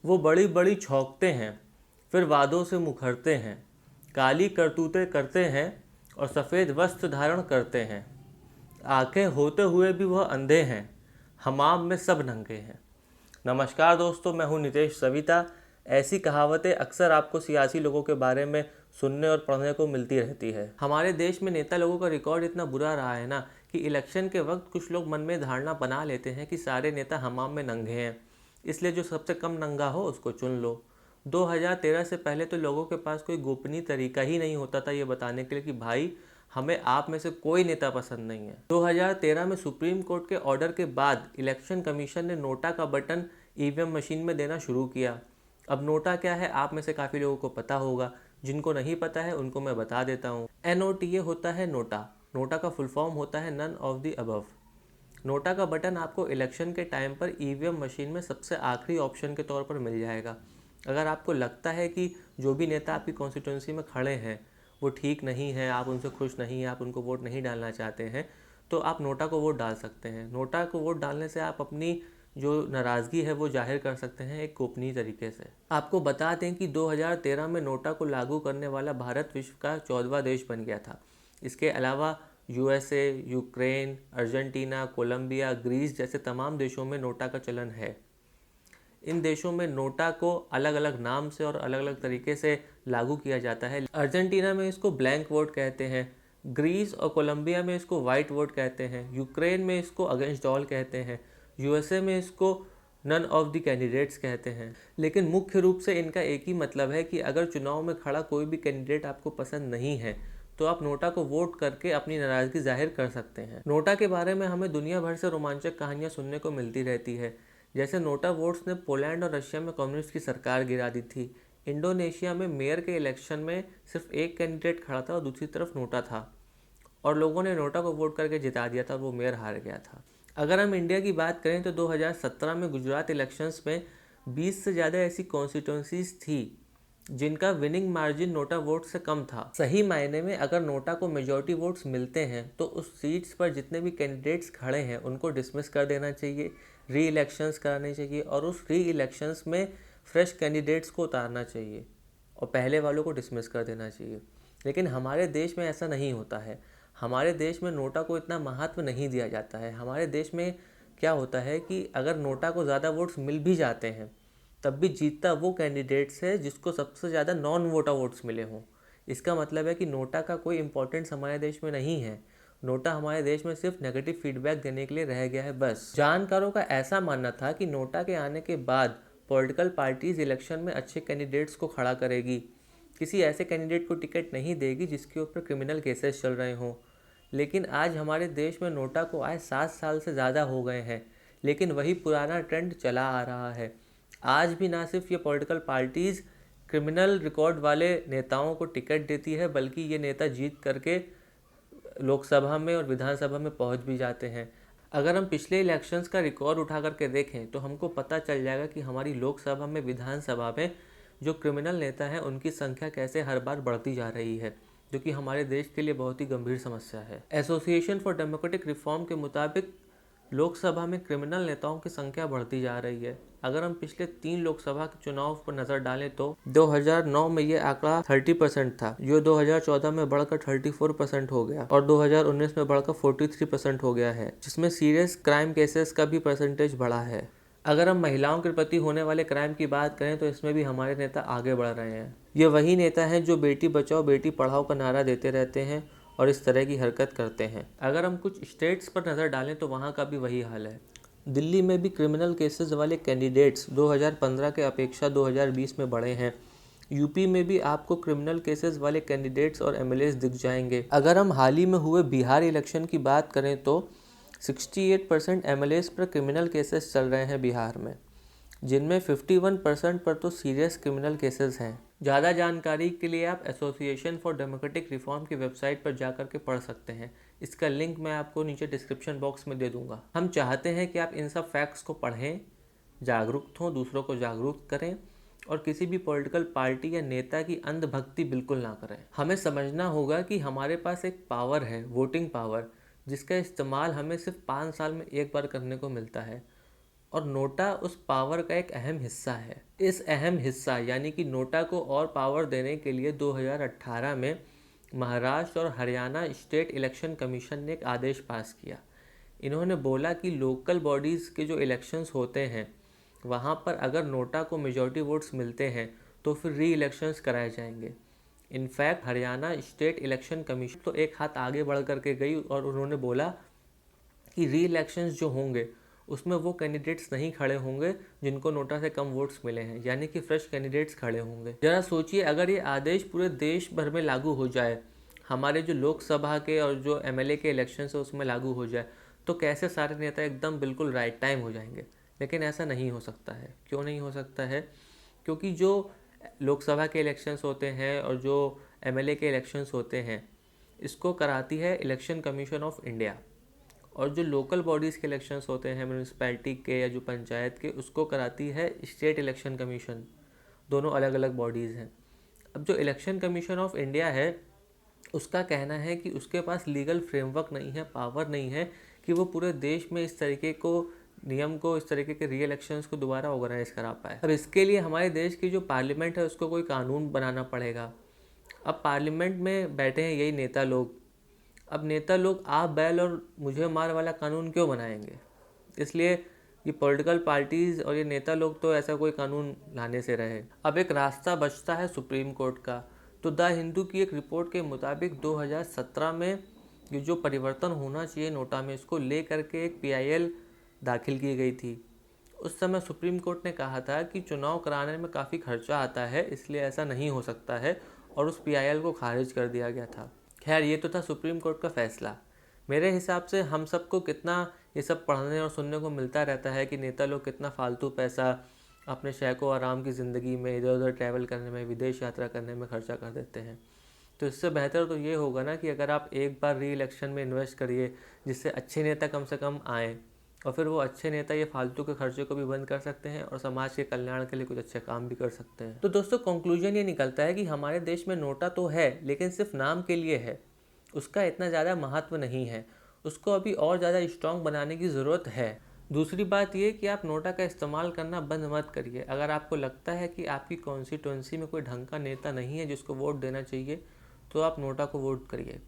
वो बड़ी बड़ी छौंकते हैं, फिर वादों से मुखरते हैं, काली करतूतें करते हैं और सफ़ेद वस्त्र धारण करते हैं। आंखें होते हुए भी वह अंधे हैं, हमाम में सब नंगे हैं। नमस्कार दोस्तों, मैं हूं नितेश सविता। ऐसी कहावतें अक्सर आपको सियासी लोगों के बारे में सुनने और पढ़ने को मिलती रहती है। हमारे देश में नेता लोगों का रिकॉर्ड इतना बुरा रहा है ना कि इलेक्शन के वक्त कुछ लोग मन में धारणा बना लेते हैं कि सारे नेता हमाम में नंगे हैं, इसलिए जो सबसे कम नंगा हो उसको चुन लो। 2013 से पहले तो लोगों के पास कोई गोपनीय तरीका ही नहीं होता था ये बताने के लिए कि भाई हमें आप में से कोई नेता पसंद नहीं है। 2013 में सुप्रीम कोर्ट के ऑर्डर के बाद इलेक्शन कमीशन ने नोटा का बटन ईवीएम मशीन में देना शुरू किया। अब नोटा क्या है आप में से काफ़ी लोगों को पता होगा, जिनको नहीं पता है उनको मैं बता देता हूँ। NOTA होता है नोटा। नोटा का फुल फॉर्म होता है none of the above. NOTA का बटन आपको इलेक्शन के टाइम पर ईवीएम मशीन में सबसे आखिरी ऑप्शन के तौर पर मिल जाएगा। अगर आपको लगता है कि जो भी नेता आपकी कॉन्स्टिट्यूंसी में खड़े हैं वो ठीक नहीं है, आप उनसे खुश नहीं हैं, आप उनको वोट नहीं डालना चाहते हैं, तो आप नोटा को वोट डाल सकते हैं। नोटा को वोट डालने से आप अपनी जो नाराज़गी है वो जाहिर कर सकते हैं एक गोपनीय तरीके से। आपको बता दें कि 2013 में नोटा को लागू करने वाला भारत विश्व का 14वां देश बन गया था। इसके अलावा USA, Ukraine, Argentina, Colombia, Greece जैसे तमाम देशों में नोटा का चलन है। इन देशों में नोटा को अलग अलग नाम से और अलग अलग तरीके से लागू किया जाता है। अर्जेंटीना में इसको ब्लैंक वोट कहते हैं, ग्रीस और कोलंबिया में इसको वाइट वोट कहते हैं, यूक्रेन में इसको अगेंस्ट ऑल कहते हैं, USA में इसको नन ऑफ द कैंडिडेट्स कहते हैं। लेकिन मुख्य रूप से इनका एक ही मतलब है कि अगर चुनाव में खड़ा कोई भी कैंडिडेट आपको पसंद नहीं है तो आप नोटा को वोट करके अपनी नाराज़गी जाहिर कर सकते हैं। नोटा के बारे में हमें दुनिया भर से रोमांचक कहानियाँ सुनने को मिलती रहती है। जैसे नोटा वोट्स ने पोलैंड और रशिया में कम्युनिस्ट की सरकार गिरा दी थी। इंडोनेशिया में मेयर के इलेक्शन में सिर्फ एक कैंडिडेट खड़ा था और दूसरी तरफ नोटा था, और लोगों ने नोटा को वोट करके जिता दिया था और वो मेयर हार गया था। अगर हम इंडिया की बात करें तो 2017 में गुजरात इलेक्शंस में 20 से ज़्यादा ऐसी कॉन्स्टिट्यूंसीज थी जिनका विनिंग मार्जिन नोटा वोट से कम था। सही मायने में अगर नोटा को मेजॉरिटी वोट्स मिलते हैं तो उस सीट्स पर जितने भी कैंडिडेट्स खड़े हैं उनको डिसमिस कर देना चाहिए, री इलेक्शंस कराने चाहिए और उस री इलेक्शंस में फ्रेश कैंडिडेट्स को उतारना चाहिए और पहले वालों को डिसमिस कर देना चाहिए। लेकिन हमारे देश में ऐसा नहीं होता है। हमारे देश में नोटा को इतना महत्व नहीं दिया जाता है। हमारे देश में क्या होता है कि अगर नोटा को ज़्यादा वोट्स मिल भी जाते हैं तब भी जीतता वो कैंडिडेट्स है जिसको सबसे ज़्यादा नॉन वोटा वोट्स मिले हों। इसका मतलब है कि नोटा का कोई इंपॉर्टेंस हमारे देश में नहीं है। नोटा हमारे देश में सिर्फ नेगेटिव फीडबैक देने के लिए रह गया है बस। जानकारों का ऐसा मानना था कि नोटा के आने के बाद पॉलिटिकल पार्टीज इलेक्शन में अच्छे कैंडिडेट्स को खड़ा करेगी, किसी ऐसे कैंडिडेट को टिकट नहीं देगी जिसके ऊपर क्रिमिनल केसेस चल रहे हों। लेकिन आज हमारे देश में नोटा को आए 7 साल से ज़्यादा हो गए हैं, लेकिन वही पुराना ट्रेंड चला आ रहा है। आज भी ना सिर्फ ये पॉलिटिकल पार्टीज़ क्रिमिनल रिकॉर्ड वाले नेताओं को टिकट देती है, बल्कि ये नेता जीत करके लोकसभा में और विधानसभा में पहुंच भी जाते हैं। अगर हम पिछले इलेक्शंस का रिकॉर्ड उठा करके देखें तो हमको पता चल जाएगा कि हमारी लोकसभा में, विधानसभा में जो क्रिमिनल नेता हैं उनकी संख्या कैसे हर बार बढ़ती जा रही है, जो कि हमारे देश के लिए बहुत ही गंभीर समस्या है। एसोसिएशन फॉर डेमोक्रेटिक रिफॉर्म के मुताबिक लोकसभा में क्रिमिनल नेताओं की संख्या बढ़ती जा रही है। अगर हम पिछले 3 लोकसभा के चुनाव पर नज़र डालें तो 2009 में ये आंकड़ा 30% था, जो 2014 में बढ़कर 34% हो गया और 2019 में बढ़कर 43% हो गया है, जिसमें सीरियस क्राइम केसेस का भी परसेंटेज बढ़ा है। अगर हम महिलाओं के प्रति होने वाले क्राइम की बात करें तो इसमें भी हमारे नेता आगे बढ़ रहे हैं। ये वही नेता हैं जो बेटी बचाओ बेटी पढ़ाओ का नारा देते रहते हैं और इस तरह की हरकत करते हैं। अगर हम कुछ स्टेट्स पर नज़र डालें तो वहाँ का भी वही हाल है। दिल्ली में भी क्रिमिनल केसेस वाले कैंडिडेट्स 2015 के अपेक्षा 2020 में बढ़े हैं। यूपी में भी आपको क्रिमिनल केसेस वाले कैंडिडेट्स और MLAs दिख जाएंगे। अगर हम हाल ही में हुए बिहार इलेक्शन की बात करें तो 68% MLAs पर क्रिमिनल केसेस चल रहे हैं बिहार में, जिनमें 51% पर तो सीरियस क्रिमिनल केसेस हैं। ज़्यादा जानकारी के लिए आप एसोसिएशन फॉर डेमोक्रेटिक रिफॉर्म की वेबसाइट पर जाकर के पढ़ सकते हैं। इसका लिंक मैं आपको नीचे डिस्क्रिप्शन बॉक्स में दे दूंगा। हम चाहते हैं कि आप इन सब फैक्ट्स को पढ़ें, जागरूक हों, दूसरों को जागरूक करें और किसी भी पॉलिटिकल पार्टी या नेता की अंधभक्ति बिल्कुल ना करें। हमें समझना होगा कि हमारे पास एक पावर है, वोटिंग पावर, जिसका इस्तेमाल हमें सिर्फ 5 साल में एक बार करने को मिलता है और नोटा उस पावर का एक अहम हिस्सा है। इस अहम हिस्सा यानी कि नोटा को और पावर देने के लिए 2018 में महाराष्ट्र और हरियाणा स्टेट इलेक्शन कमीशन ने एक आदेश पास किया। इन्होंने बोला कि लोकल बॉडीज़ के जो इलेक्शंस होते हैं वहाँ पर अगर नोटा को मेजॉरिटी वोट्स मिलते हैं तो फिर री इलेक्शंस कराए जाएंगे। In fact Haryana state election commission तो एक हाथ आगे बढ़ करके गई और उन्होंने बोला कि री इलेक्शंस जो होंगे उसमें वो कैंडिडेट्स नहीं खड़े होंगे जिनको नोटा से कम वोट्स मिले हैं, यानी कि फ्रेश कैंडिडेट्स खड़े होंगे। ज़रा सोचिए, अगर ये आदेश पूरे देश भर में लागू हो जाए, हमारे जो लोकसभा के और जो एमएलए के इलेक्शन है उसमें लागू हो जाए, तो कैसे सारे नेता एकदम बिल्कुल राइट टाइम हो जाएंगे। लेकिन ऐसा नहीं हो सकता है। क्यों नहीं हो सकता है? क्योंकि जो लोकसभा के इलेक्शंस होते हैं और जो एमएलए के इलेक्शंस होते हैं इसको कराती है इलेक्शन कमीशन ऑफ इंडिया, और जो लोकल बॉडीज़ के इलेक्शंस होते हैं म्यूनिसिपैलिटी के या जो पंचायत के, उसको कराती है स्टेट इलेक्शन कमीशन। दोनों अलग अलग बॉडीज़ हैं। अब जो इलेक्शन कमीशन ऑफ इंडिया है उसका कहना है कि उसके पास लीगल फ्रेमवर्क नहीं है, पावर नहीं है कि वो पूरे देश में इस तरीके को नियम को, इस तरीके के री इलेक्शंस को दोबारा ऑर्गेनाइज करा पाए। अब इसके लिए हमारे देश की जो पार्लियामेंट है उसको कोई कानून बनाना पड़ेगा। अब पार्लियामेंट में बैठे हैं यही नेता लोग। अब नेता लोग आप बैल और मुझे मार वाला कानून क्यों बनाएंगे? इसलिए ये पॉलिटिकल पार्टीज़ और ये नेता लोग तो ऐसा कोई कानून लाने से रहे। अब एक रास्ता बचता है सुप्रीम कोर्ट का। तो द हिंदू की एक रिपोर्ट के मुताबिक 2017 में ये जो परिवर्तन होना चाहिए नोटा में, इसको ले करके एक PIL दाखिल की गई थी। उस समय सुप्रीम कोर्ट ने कहा था कि चुनाव कराने में काफ़ी खर्चा आता है, इसलिए ऐसा नहीं हो सकता है, और उस PIL को खारिज कर दिया गया था। खैर, ये तो था सुप्रीम कोर्ट का फैसला। मेरे हिसाब से हम सबको कितना ये सब पढ़ने और सुनने को मिलता रहता है कि नेता लोग कितना फालतू पैसा अपने शैको आराम की ज़िंदगी में, इधर उधर ट्रैवल करने में, विदेश यात्रा करने में खर्चा कर देते हैं। तो इससे बेहतर तो ये होगा ना कि अगर आप एक बार री इलेक्शन में इन्वेस्ट करिए जिससे अच्छे नेता कम से कम आएँ, और फिर वो अच्छे नेता ये फालतू के खर्चे को भी बंद कर सकते हैं और समाज के कल्याण के लिए कुछ अच्छे काम भी कर सकते हैं। तो दोस्तों, कंक्लूजन ये निकलता है कि हमारे देश में नोटा तो है, लेकिन सिर्फ नाम के लिए है। उसका इतना ज़्यादा महत्व नहीं है। उसको अभी और ज़्यादा स्ट्रॉन्ग बनाने की ज़रूरत है। दूसरी बात ये कि आप नोटा का इस्तेमाल करना बंद मत करिए। अगर आपको लगता है कि आपकी कॉन्स्टिट्यूंसी में कोई ढंग का नेता नहीं है जिसको वोट देना चाहिए, तो आप नोटा को वोट करिए।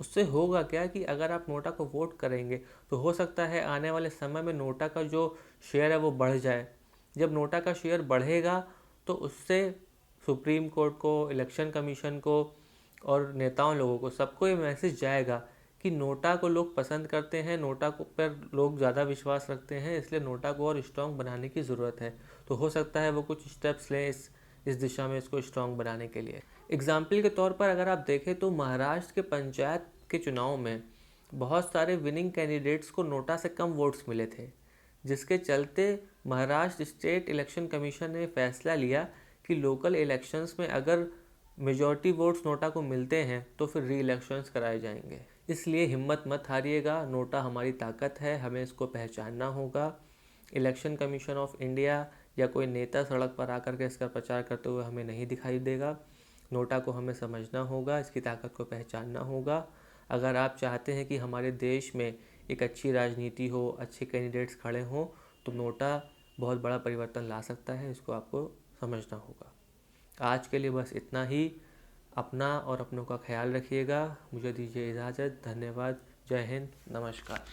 उससे होगा क्या कि अगर आप नोटा को वोट करेंगे तो हो सकता है आने वाले समय में नोटा का जो शेयर है वो बढ़ जाए। जब नोटा का शेयर बढ़ेगा तो उससे सुप्रीम कोर्ट को, इलेक्शन कमीशन को और नेताओं लोगों को, सबको ये मैसेज जाएगा कि नोटा को लोग पसंद करते हैं, नोटा को पर लोग ज़्यादा विश्वास रखते हैं, इसलिए नोटा को और स्ट्रॉन्ग बनाने की ज़रूरत है। तो हो सकता है वो कुछ स्टेप्स लें इस दिशा में इसको स्ट्रॉन्ग बनाने के लिए। एग्जाम्पल के तौर पर अगर आप देखें तो महाराष्ट्र के पंचायत के चुनाव में बहुत सारे विनिंग कैंडिडेट्स को नोटा से कम वोट्स मिले थे, जिसके चलते महाराष्ट्र स्टेट इलेक्शन कमीशन ने फैसला लिया कि लोकल इलेक्शंस में अगर मेजॉरिटी वोट्स नोटा को मिलते हैं तो फिर री इलेक्शंस कराए जाएंगे। इसलिए हिम्मत मत हारिएगा। नोटा हमारी ताकत है, हमें इसको पहचानना होगा। इलेक्शन कमीशन ऑफ इंडिया या कोई नेता सड़क पर आकर के इसका प्रचार करते हुए हमें नहीं दिखाई देगा। नोटा को हमें समझना होगा, इसकी ताकत को पहचानना होगा। अगर आप चाहते हैं कि हमारे देश में एक अच्छी राजनीति हो, अच्छे कैंडिडेट्स खड़े हों, तो नोटा बहुत बड़ा परिवर्तन ला सकता है। इसको आपको समझना होगा। आज के लिए बस इतना ही। अपना और अपनों का ख्याल रखिएगा। मुझे दीजिए इजाज़त। धन्यवाद। जय हिंद। नमस्कार।